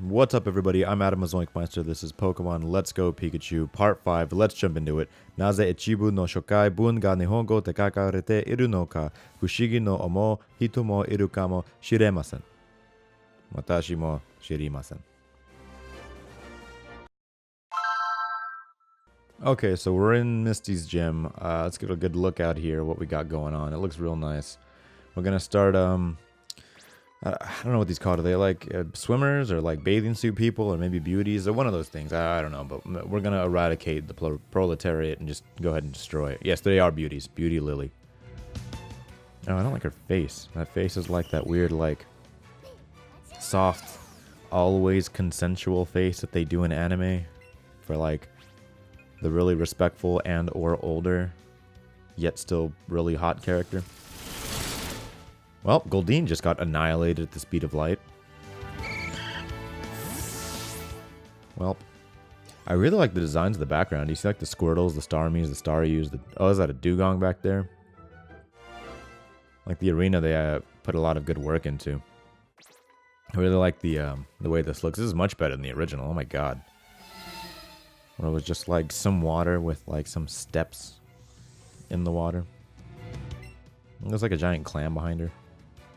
What's up, everybody? I'm Adam of ZoinkMeister. This is Pokemon Let's Go Pikachu Part 5. Let's jump into it. Naze ichibu no shokai bun ga nihongo de kakarete iru no ka fushigi no omo hito mo iru kamo shiremasen. Watashi mo shirimasen. Okay, so we're in Misty's gym. Let's get a good look out here, what we got going on. It looks real nice. We're gonna start, I don't know what these called. Are they like swimmers or like bathing suit people or maybe beauties or one of those things? I don't know, but we're gonna eradicate the proletariat and just go ahead and destroy it. Yes, they are beauties. Beauty Lily. Oh, I don't like her face. That face is like that weird, like, soft, always consensual face that they do in anime for like the really respectful and or older, yet still really hot character. Well, Goldeen just got annihilated at the speed of light. Well, I really like the designs of the background. You see like the Squirtles, the Starmies, the Staryus. Oh, is that a Dugong back there? Like the arena they put a lot of good work into. I really like the way this looks. This is much better than the original. Oh my god. Where it was just like some water with like some steps in the water. There's like a giant clam behind her.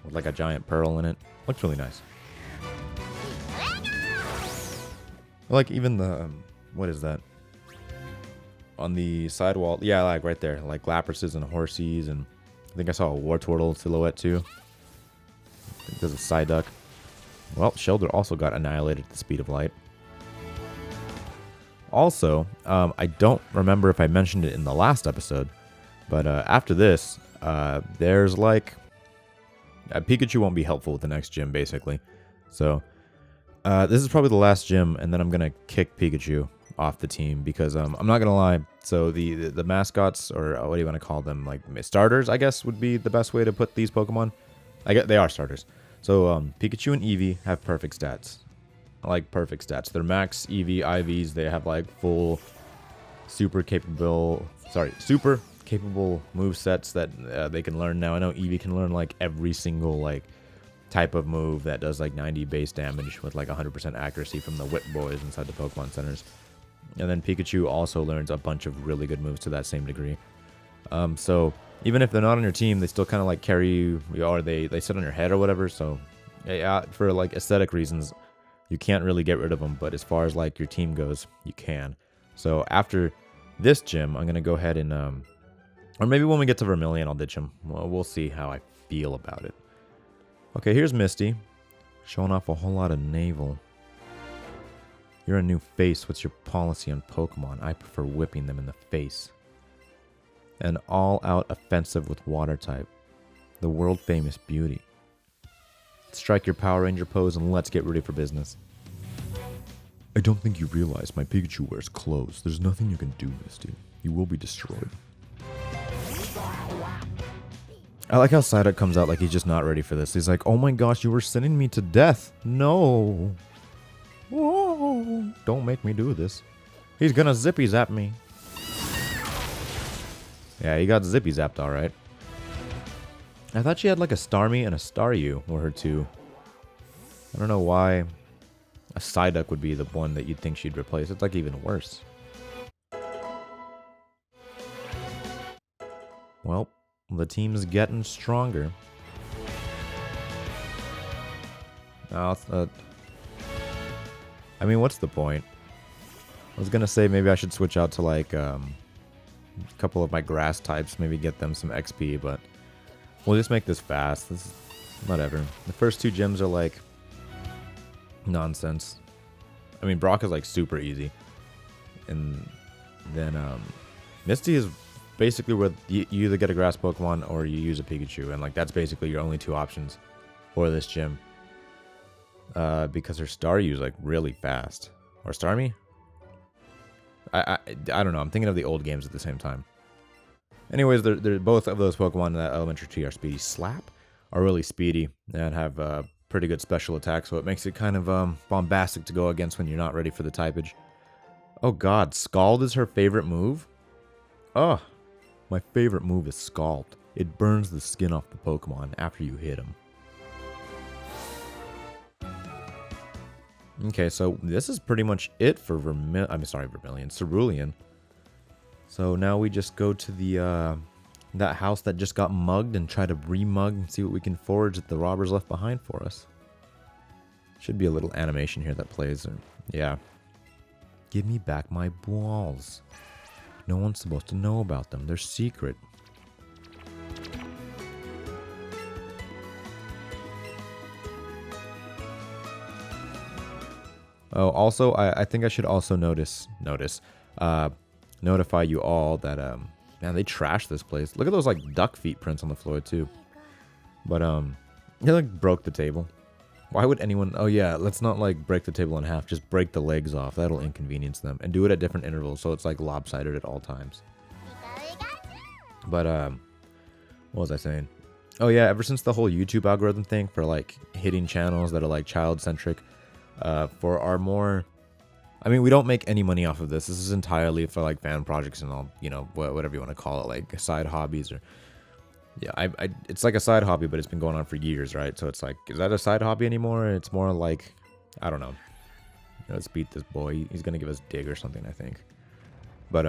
With like a giant pearl in it. Looks really nice. I like even the, what is that? On the sidewall, yeah, like right there. Like Laprases and Horsies, and I think I saw a Wartortle silhouette too. I think there's a Psyduck. Well, Shelder also got annihilated at the speed of light. Also, I don't remember if I mentioned it in the last episode, but after this, there's like... Pikachu won't be helpful with the next gym, basically. So, this is probably the last gym, and then I'm going to kick Pikachu off the team, because I'm not going to lie. So, the mascots, or what do you want to call them? Like, starters, I guess, would be the best way to put these Pokemon. I guess they are starters. So, Pikachu and Eevee have perfect stats. I like perfect stats. They're max Eevee, IVs. They have, like, full super capable move sets that they can learn now. I know Eevee can learn like every single like type of move that does like 90 base damage with like 100% accuracy from the Whip Boys inside the Pokemon centers. And then Pikachu also learns a bunch of really good moves to that same degree. So even if they're not on your team, they still kind of like carry you, or they sit on your head or whatever. So yeah, for like aesthetic reasons, you can't really get rid of them. But as far as like your team goes, you can. So after this gym, I'm gonna go ahead and or maybe when we get to Vermilion, I'll ditch him. Well, we'll see how I feel about it. Okay, here's Misty. Showing off a whole lot of navel. You're a new face. What's your policy on Pokemon? I prefer whipping them in the face. An all-out offensive with water type. The world-famous beauty. Strike your Power Ranger pose and let's get ready for business. I don't think you realize my Pikachu wears clothes. There's nothing you can do, Misty. You will be destroyed. I like how Psyduck comes out like he's just not ready for this. He's like, oh my gosh, you were sending me to death. No. Whoa. Don't make me do this. He's gonna Zippy zap me. Yeah, he got Zippy zapped alright. I thought she had like a Starmie and a Staryu were her two. I don't know why a Psyduck would be the one that you'd think she'd replace. It's like even worse. Well, the team's getting stronger. I mean, what's the point? I was gonna say maybe I should switch out to like a couple of my grass types, maybe get them some XP, but we'll just make this fast. This is whatever. The first two gyms are like nonsense. I mean, Brock is like super easy, and then Misty is basically where you either get a grass Pokemon or you use a Pikachu, and like that's basically your only two options for this gym. Because her Staryu is like really fast, or Starmie. I don't know. I'm thinking of the old games at the same time. Anyways, they're both of those Pokemon in that elementary tree are speedy. Slap are really speedy and have pretty good special attack, so it makes it kind of bombastic to go against when you're not ready for the typage. Oh god, Scald is her favorite move? Oh. My favorite move is Scald. It burns the skin off the Pokemon after you hit him. Okay, so this is pretty much it for Vermilion, Cerulean. So now we just go to the that house that just got mugged and try to remug and see what we can forage that the robbers left behind for us. Should be a little animation here that plays. Yeah. Give me back my balls. No one's supposed to know about them. They're secret. Oh, also, I think I should also notify you all that, man, they trashed this place. Look at those, like, duck feet prints on the floor, too. But, they, like, broke the table. Why would anyone... Oh, yeah, let's not, like, break the table in half. Just break the legs off. That'll inconvenience them. And do it at different intervals, so it's, like, lopsided at all times. But, what was I saying? Oh, yeah, ever since the whole YouTube algorithm thing for, like, hitting channels that are, like, child-centric... for our more... I mean, we don't make any money off of this. This is entirely for, like, fan projects and all, you know, whatever you want to call it, like, side hobbies or... Yeah, it's like a side hobby, but it's been going on for years, right? So it's like, is that a side hobby anymore? It's more like, I don't know. Let's beat this boy. He's going to give us dig or something, I think. But,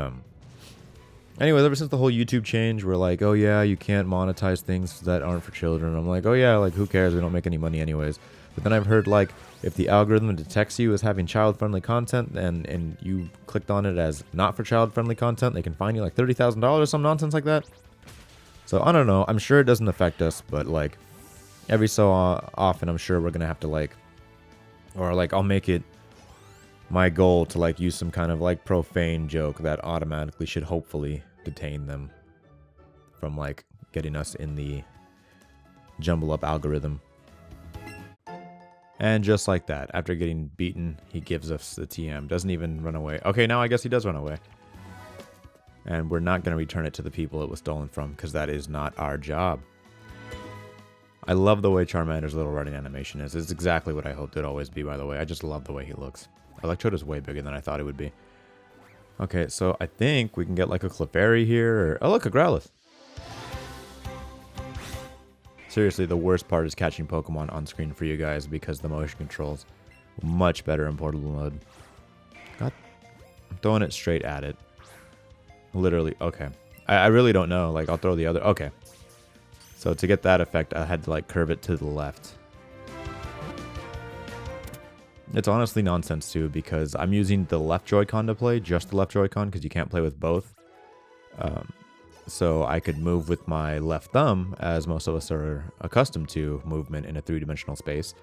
anyways, ever since the whole YouTube change, we're like, oh, yeah, you can't monetize things that aren't for children. I'm like, oh, yeah, like, who cares? We don't make any money anyways. But then I've heard, like, if the algorithm detects you as having child-friendly content and you clicked on it as not for child-friendly content, they can fine you, like, $30,000 or some nonsense like that. So, I don't know. I'm sure it doesn't affect us, but, like, every so often, I'm sure we're going to have to, like, or, like, I'll make it my goal to, like, use some kind of, like, profane joke that automatically should hopefully detain them from, like, getting us in the jumble-up algorithm. And just like that, after getting beaten, he gives us the TM. Doesn't even run away. Okay, now I guess he does run away. And we're not going to return it to the people it was stolen from, because that is not our job. I love the way Charmander's little running animation is. It's exactly what I hoped it'd always be, by the way. I just love the way he looks. Electrode's way bigger than I thought it would be. Okay, so I think we can get like a Clefairy here. Or, oh, look, a Growlithe. Seriously, the worst part is catching Pokemon on screen for you guys because the motion controls much better in portable mode. God, I'm throwing it straight at it. Literally, okay. I really don't know. Like, I'll throw the other. Okay. So to get that effect, I had to like curve it to the left. It's honestly nonsense too because I'm using the left Joy-Con to play, just the left Joy-Con because you can't play with both. So I could move with my left thumb, as most of us are accustomed to movement in a three-dimensional space,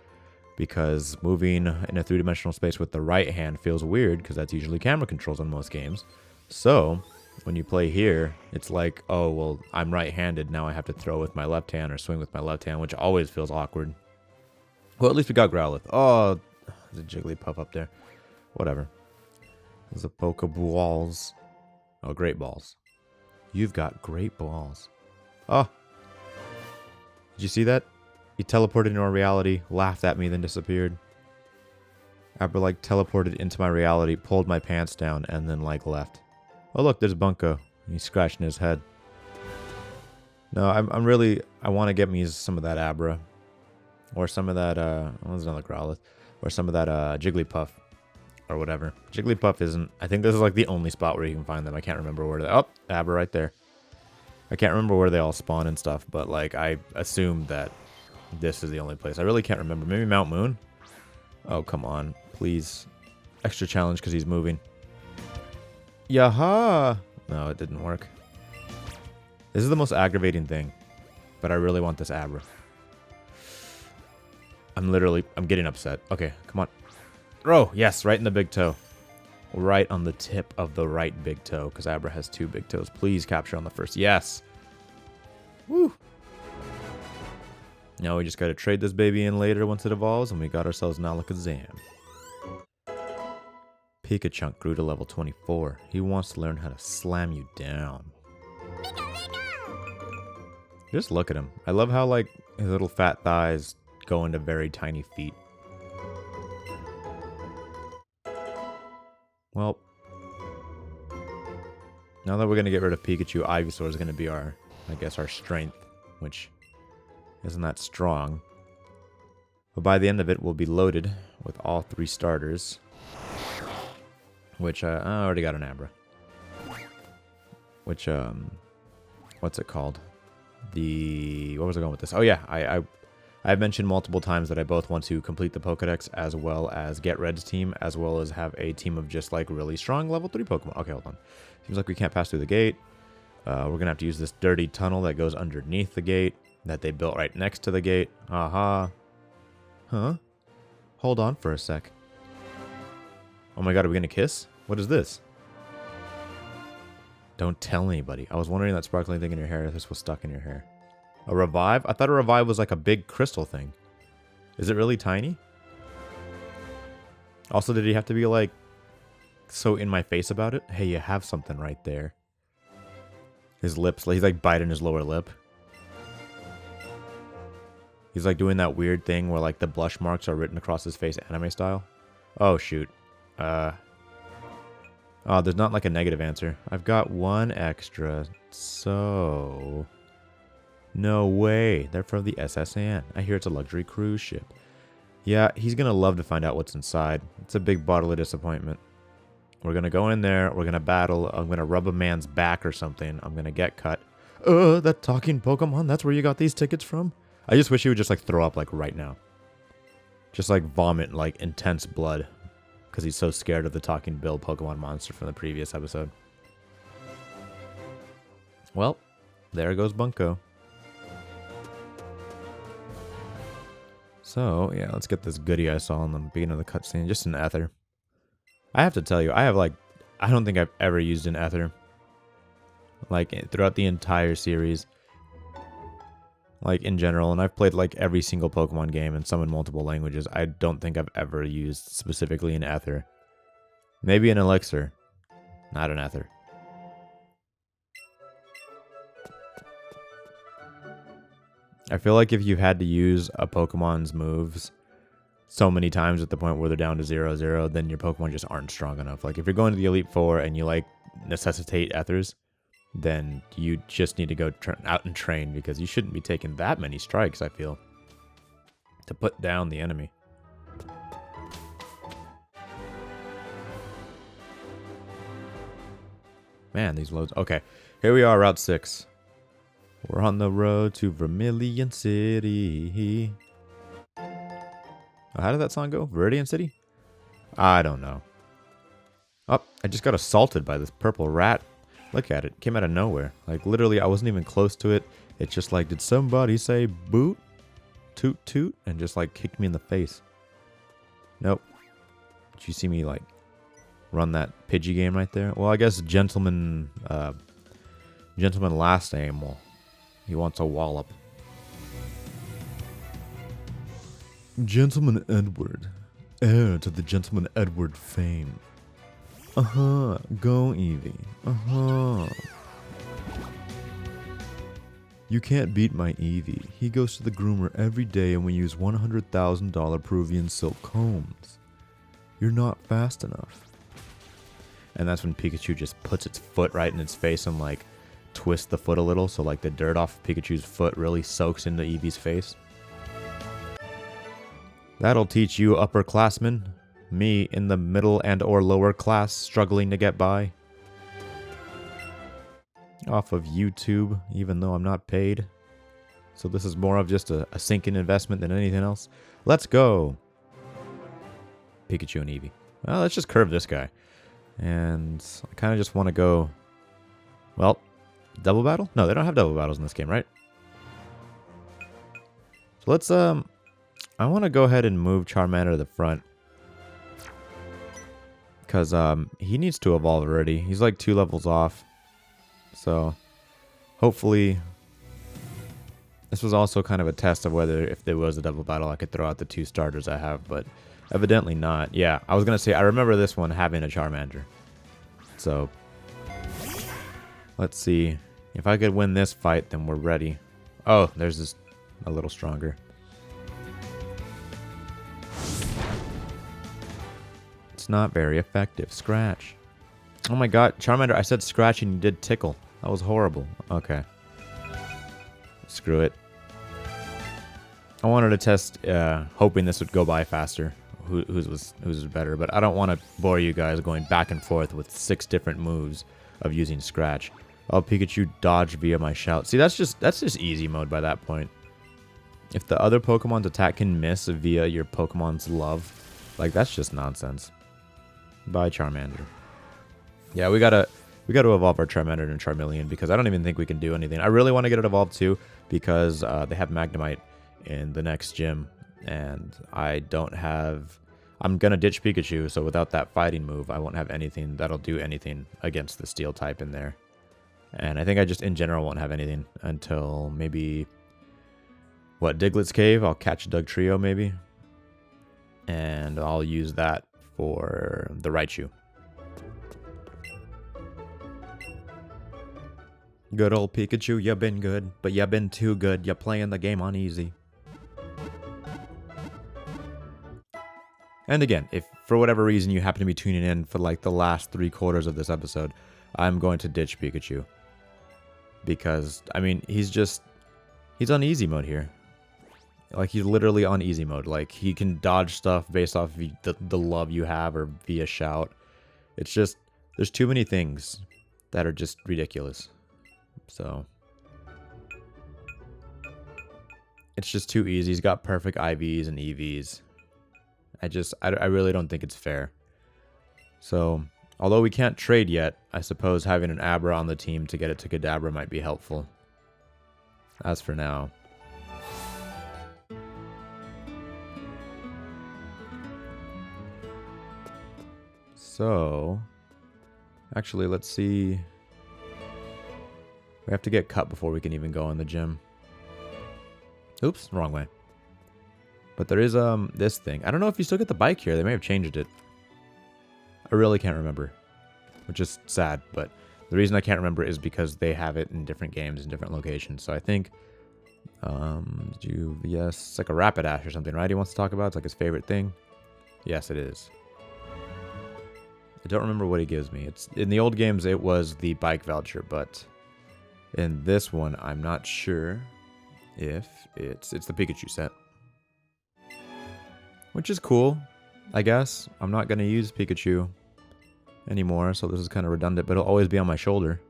because moving in a three-dimensional space with the right hand feels weird, because that's usually camera controls on most games. So when you play here, it's like, oh, well, I'm right-handed, now I have to throw with my left hand or swing with my left hand, which always feels awkward. Well, at least we got Growlithe. Oh, there's a Jigglypuff up there. Whatever. There's a Pokeballs. Oh, great balls. You've got great balls. Oh. Did you see that? He teleported into our reality, laughed at me, then disappeared. Abra, like, teleported into my reality, pulled my pants down, and then, like, left. Oh, look, there's Bunko. He's scratching his head. No, I'm really... I want to get me some of that Abra. Or some of that, oh, there's another Growlithe. Or some of that, Jigglypuff. Or whatever. Jigglypuff isn't... I think this is like the only spot where you can find them. I can't remember where they... Oh, Abra right there. I can't remember where they all spawn and stuff, but like I assumed that this is the only place. I really can't remember. Maybe Mount Moon? Oh, come on. Please. Extra challenge because he's moving. Yaha! No, it didn't work. This is the most aggravating thing. But I really want this Abra. I'm getting upset. Okay, come on. Oh, yes, right in the big toe. Right on the tip of the right big toe, because Abra has two big toes. Please capture on the first. Yes. Woo. Now we just got to trade this baby in later once it evolves, and we got ourselves an Alakazam. Pikachu grew to level 24. He wants to learn how to slam you down. Just look at him. I love how, like, his little fat thighs go into very tiny feet. Well, now that we're going to get rid of Pikachu, Ivysaur is going to be our, I guess, our strength, which isn't that strong. But by the end of it, we'll be loaded with all 3 starters. Which, I already got an Abra. Which, what's it called? What was I going with this? Oh yeah, I've mentioned multiple times that I both want to complete the Pokedex as well as get Red's team, as well as have a team of just like really strong level 3 Pokemon. Okay, hold on. Seems like we can't pass through the gate. We're going to have to use this dirty tunnel that goes underneath the gate that they built right next to the gate. Aha. Huh? Hold on for a sec. Oh my god, are we going to kiss? What is this? Don't tell anybody. I was wondering that sparkling thing in your hair, if this was stuck in your hair. A revive? I thought a revive was like a big crystal thing. Is it really tiny? Also, did he have to be like so in my face about it? Hey, you have something right there. His lips, he's like biting his lower lip. He's like doing that weird thing where like the blush marks are written across his face anime style. Oh, shoot. Oh, there's not like a negative answer. I've got 1 extra, so... No way. They're from the SSN. I hear it's a luxury cruise ship. Yeah, he's gonna love to find out what's inside. It's a big bottle of disappointment. We're gonna go in there. We're gonna battle. I'm gonna rub a man's back or something. I'm gonna get cut. That talking Pokemon? That's where you got these tickets from? I just wish he would just like throw up like right now. Just like vomit like intense blood. Because he's so scared of the talking Bill Pokemon monster from the previous episode. Well, there goes Bunko. So, yeah, let's get this goodie I saw in the beginning of the cutscene. Just an Ether. I have to tell you, I don't think I've ever used an Ether. Like, throughout the entire series. Like, in general. And I've played, like, every single Pokemon game and some in multiple languages. I don't think I've ever used specifically an Ether. Maybe an Elixir. Not an Ether. I feel like if you had to use a Pokemon's moves so many times at the point where they're down to 0-0, then your Pokemon just aren't strong enough. Like, if you're going to the Elite Four and you, like, necessitate Ethers, then you just need to go out and train, because you shouldn't be taking that many strikes, I feel, to put down the enemy. Man, these loads... Okay, here we are, Route 6. We're on the road to Vermilion City. Oh, how did that song go? Viridian City? I don't know. Oh, I just got assaulted by this purple rat. Look at it. Came out of nowhere. Like, literally, I wasn't even close to it. It's just like, did somebody say boot? Toot toot? And just, like, kicked me in the face. Nope. Did you see me, like, run that Pidgey game right there? Well, I guess Gentleman Last Aim will... He wants a wallop. Gentleman Edward. Heir to the Gentleman Edward fame. Uh-huh. Go, Eevee. Uh-huh. You can't beat my Eevee. He goes to the groomer every day and we use $100,000 Peruvian silk combs. You're not fast enough. And that's when Pikachu just puts its foot right in its face and, like, twist the foot a little, so like the dirt off Pikachu's foot really soaks into Eevee's face. That'll teach you, upperclassmen. Me in the middle and or lower class struggling to get by. Off of YouTube, even though I'm not paid. So this is more of just a sinking investment than anything else. Let's go. Pikachu and Eevee. Well, let's just curve this guy. And I kind of just want to go... Well... Double battle? No, they don't have double battles in this game, right? So let's, I want to go ahead and move Charmander to the front. Because, he needs to evolve already. He's like 2 levels off. So, hopefully... This was also kind of a test of whether, if there was a double battle, I could throw out the 2 starters I have, but evidently not. Yeah, I was going to say, I remember this one having a Charmander. So, let's see. If I could win this fight, then we're ready. Oh, there's this a little stronger. It's not very effective. Scratch. Oh my god, Charmander, I said scratch and you did tickle. That was horrible. Okay. Screw it. I wanted to test, hoping this would go by faster. whose was better, but I don't want to bore you guys going back and forth with 6 different moves of using Scratch. Oh, Pikachu dodge via my shout. See, that's just easy mode by that point. If the other Pokemon's attack can miss via your Pokemon's love, like, that's just nonsense. Bye, Charmander. Yeah, we gotta evolve our Charmander and Charmeleon because I don't even think we can do anything. I really want to get it evolved too because they have Magnemite in the next gym, and I don't have... I'm gonna ditch Pikachu, so without that fighting move, I won't have anything that'll do anything against the Steel type in there. And I think I just, in general, won't have anything until maybe... What, Diglett's Cave? I'll catch Doug Trio, maybe. And I'll use that for the Raichu. Good old Pikachu, you been good, but you been too good. You're playing the game on easy. And again, if for whatever reason you happen to be tuning in for like the last 3/4 of this episode, I'm going to ditch Pikachu. Because, I mean, he's on easy mode here. Like, he's literally on easy mode. Like, he can dodge stuff based off of the love you have or via shout. It's just, there's too many things that are just ridiculous. So, it's just too easy. He's got perfect IVs and EVs. I really don't think it's fair. So, although we can't trade yet, I suppose having an Abra on the team to get it to Kadabra might be helpful. As for now. So, actually, let's see. We have to get cut before we can even go in the gym. Oops, wrong way. But there is this thing. I don't know if you still get the bike here. They may have changed it. I really can't remember, which is sad. But the reason I can't remember is because they have it in different games in different locations. So I think, yes, it's like a Rapidash or something, right? He wants to talk about. It's like his favorite thing. Yes, it is. I don't remember what he gives me. It's in the old games. It was the bike voucher, but in this one, I'm not sure if it's the Pikachu set. Which is cool, I guess. I'm not going to use Pikachu anymore, so this is kind of redundant, but it'll always be on my shoulder.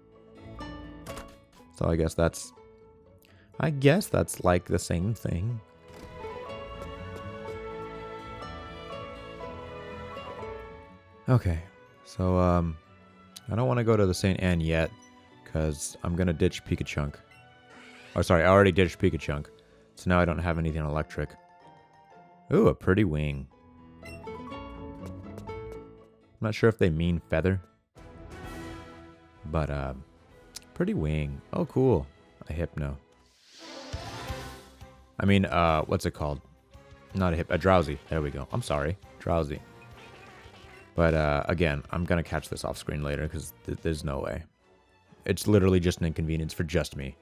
So I guess that's like the same thing. Okay, so I don't want to go to the St. Anne yet, because I'm going to ditch Pikachunk. Oh, sorry, I already ditched Pikachunk, so now I don't have anything electric. Ooh, a pretty wing. I'm not sure if they mean feather. But, pretty wing. Oh, cool. A Hypno. I mean, what's it called? Not a Drowsy. There we go. I'm sorry. Drowsy. But, again, I'm gonna catch this off screen later, because there's no way. It's literally just an inconvenience for just me.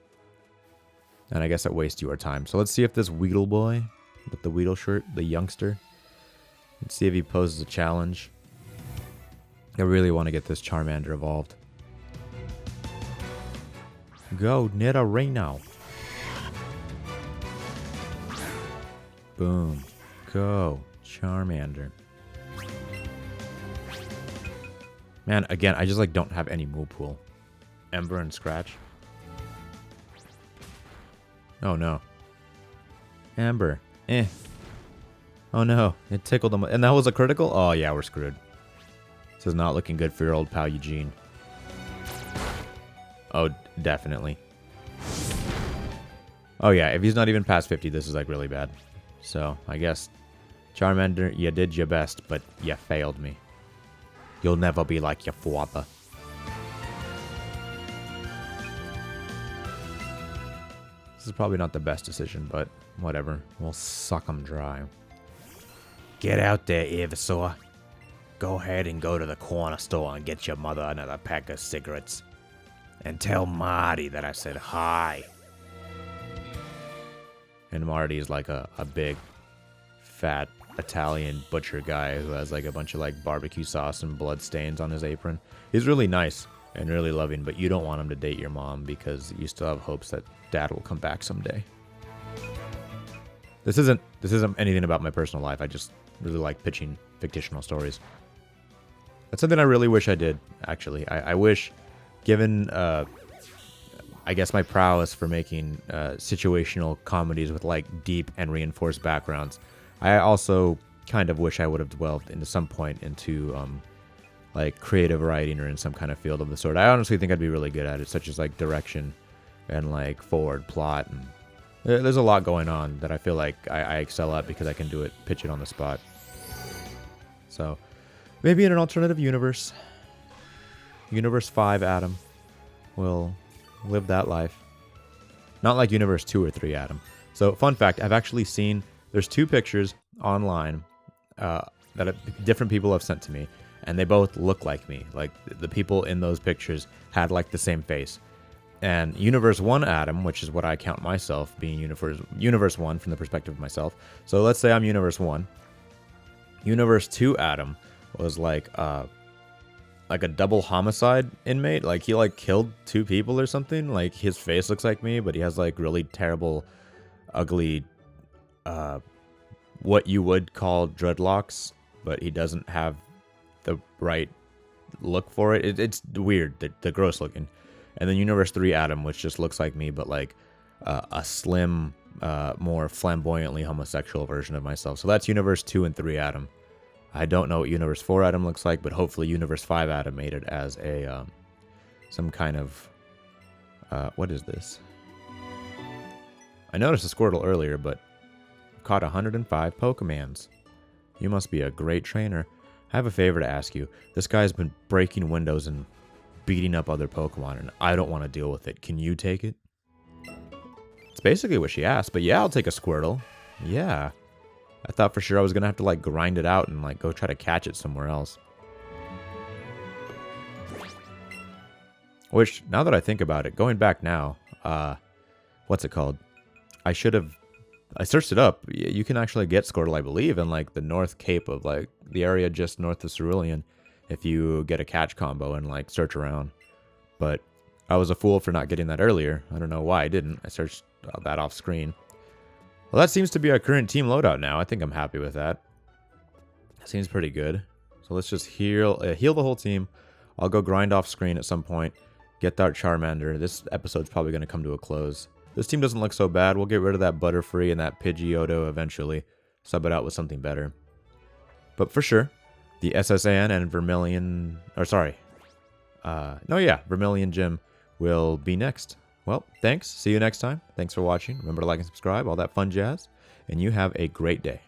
And I guess it wastes your time. So let's see if this Weedle boy... with the Weedle shirt, the youngster. Let's see if he poses a challenge. I really want to get this Charmander evolved. Go, Nidorino. Boom. Go, Charmander. Man, again, I just like don't have any move pool. Ember and Scratch. Oh no. Ember. Oh no, it tickled him. And that was a critical? Oh yeah, we're screwed. This is not looking good for your old pal Eugene. Oh, definitely. Oh yeah, if he's not even past 50, this is like really bad. So, I guess, Charmander, you did your best, but you failed me. You'll never be like your father. This is probably not the best decision, but whatever. We'll suck them dry. Get out there, Ivysaur. Go ahead and go to the corner store and get your mother another pack of cigarettes. And tell Marty that I said hi. And Marty is like a big, fat Italian butcher guy who has like a bunch of like barbecue sauce and blood stains on his apron. He's really nice and really loving, but you don't want him to date your mom because you still have hopes that dad will come back someday. This isn't anything about my personal life. I just really like pitching fictional stories. That's something I really wish I did, actually. I wish, given, I guess, my prowess for making situational comedies with, like, deep and reinforced backgrounds, I also kind of wish I would have delved into some point into, like, creative writing or in some kind of field of the sort. I honestly think I'd be really good at it, such as, like, direction and, like, forward plot. And there's a lot going on that I feel like I excel at because I can do it, pitch it on the spot. So, maybe in an alternative universe, Universe 5 Adam will live that life. Not like Universe 2 or 3 Adam. So, fun fact, I've actually seen, there's 2 pictures online that different people have sent to me, and they both look like me. Like, the people in those pictures had, like, the same face. And Universe 1 Adam, which is what I count myself being Universe 1 from the perspective of myself. So, let's say I'm Universe 1. Universe 2 Adam was like a double homicide inmate. Like, he like killed 2 people or something. Like, his face looks like me, but he has like really terrible, ugly, what you would call dreadlocks, but he doesn't have the right look for it. It's weird. They're gross looking. And then Universe 3 Adam, which just looks like me, but like a slim, more flamboyantly homosexual version of myself. So that's Universe 2 and 3 Adam. I don't know what Universe 4 Adam looks like, but hopefully Universe 5 Adam made it as a some kind of what is this? I noticed a Squirtle earlier, but caught 105 Pokemons. You must be a great trainer. I have a favor to ask you. This guy's been breaking windows and beating up other Pokemon, and I don't want to deal with it. Can you take it? It's basically what she asked, but yeah, I'll take a Squirtle. Yeah. I thought for sure I was going to have to, like, grind it out and, like, go try to catch it somewhere else. Which, now that I think about it, going back now, what's it called? I searched it up. You can actually get Squirtle, I believe, in, like, the North Cape of, like, the area just north of Cerulean if you get a catch combo and, like, search around. But I was a fool for not getting that earlier. I don't know why I didn't. I searched that off screen. Well, that seems to be our current team loadout now. I think I'm happy with that. Seems pretty good. So let's just heal the whole team. I'll go grind off screen at some point. Get that Charmander. This episode's probably going to come to a close. This team doesn't look so bad. We'll get rid of that Butterfree and that Pidgeotto eventually. Sub it out with something better. But for sure, the SSN and Vermilion... Vermilion Gym will be next. Well, thanks. See you next time. Thanks for watching. Remember to like and subscribe, all that fun jazz. And you have a great day.